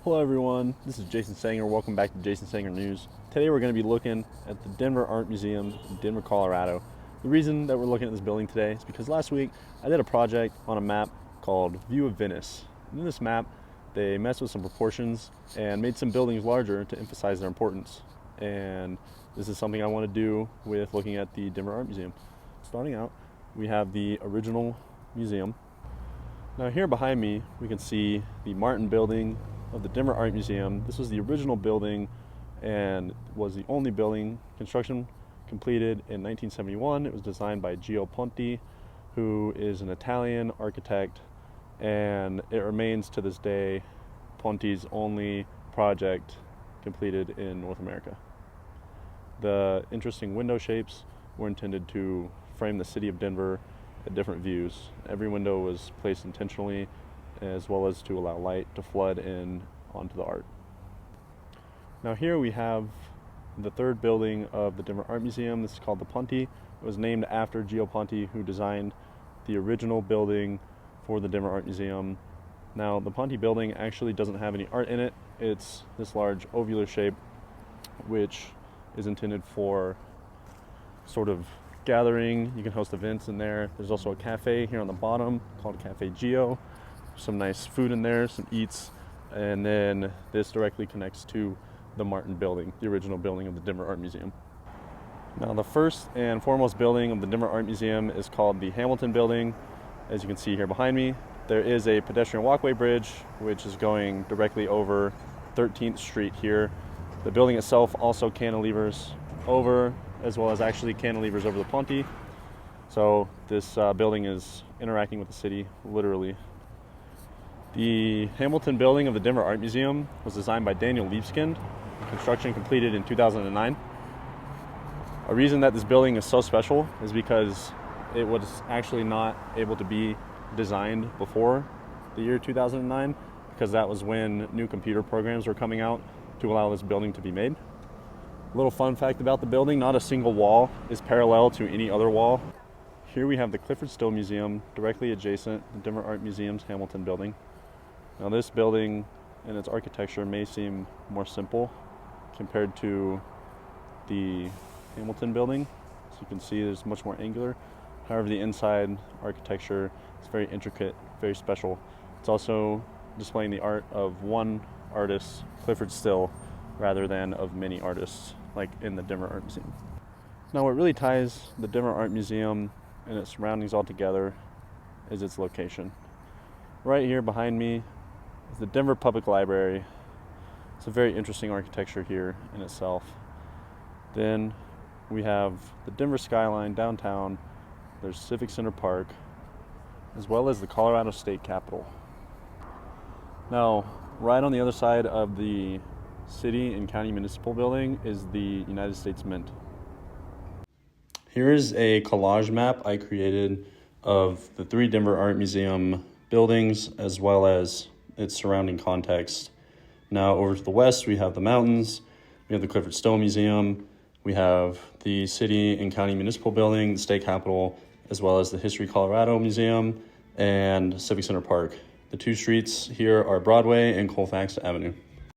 Hello everyone, this is Jason Sanger. Welcome back to Jason Sanger News. Today we're going to be looking at the Denver Art Museum in Denver, Colorado. The reason that we're looking at this building today is because last week I did a project on a map called View of Venice. And in this map, they messed with some proportions and made some buildings larger to emphasize their importance. And this is something I want to do with looking at the Denver Art Museum. Starting out, we have the original museum. Now here behind me, we can see the Martin Building of the Denver Art Museum. This was the original building and was the only building construction completed in 1971. It was designed by Gio Ponti, who is an Italian architect, and it remains to this day Ponti's only project completed in North America. The interesting window shapes were intended to frame the city of Denver at different views. Every window was placed intentionally, as well as to allow light to flood in onto the art. Now here we have the third building of the Denver Art Museum. This is called the Ponti. It was named after Gio Ponti, who designed the original building for the Denver Art Museum. Now the Ponti building actually doesn't have any art in it. It's this large ovular shape, which is intended for sort of gathering. You can host events in there. There's also a cafe here on the bottom called Cafe Gio. Some nice food in there, some eats, and then this directly connects to the Martin Building, the original building of the Denver Art Museum. Now the first and foremost building of the Denver Art Museum is called the Hamilton Building. As you can see here behind me, there is a pedestrian walkway bridge which is going directly over 13th Street here. The building itself also cantilevers over, as well as actually cantilevers over the Ponti. So this building is interacting with the city, literally. The Hamilton Building of the Denver Art Museum was designed by Daniel Libeskind. Construction completed in 2009. A reason that this building is so special is because it was actually not able to be designed before the year 2009, because that was when new computer programs were coming out to allow this building to be made. A little fun fact about the building, not a single wall is parallel to any other wall. Here we have the Clyfford Still Museum, directly adjacent to the Denver Art Museum's Hamilton Building. Now this building and its architecture may seem more simple compared to the Hamilton Building. As you can see, there's much more angular. However, the inside architecture is very intricate, very special. It's also displaying the art of one artist, Clyfford Still, rather than of many artists like in the Denver Art Museum. Now what really ties the Denver Art Museum and its surroundings all together is its location. Right here behind me is the Denver Public Library. It's a very interesting architecture here in itself. Then we have the Denver skyline downtown. There's Civic Center Park, as well as the Colorado State Capitol. Now, right on the other side of the City and County Municipal Building is the United States Mint. Here is a collage map I created of the three Denver Art Museum buildings, as well as its surrounding context. Now over to the west, we have the mountains, we have the Clyfford Still Museum, we have the City and County Municipal Building, the State Capitol, as well as the History Colorado Museum and Civic Center Park. The two streets here are Broadway and Colfax Avenue.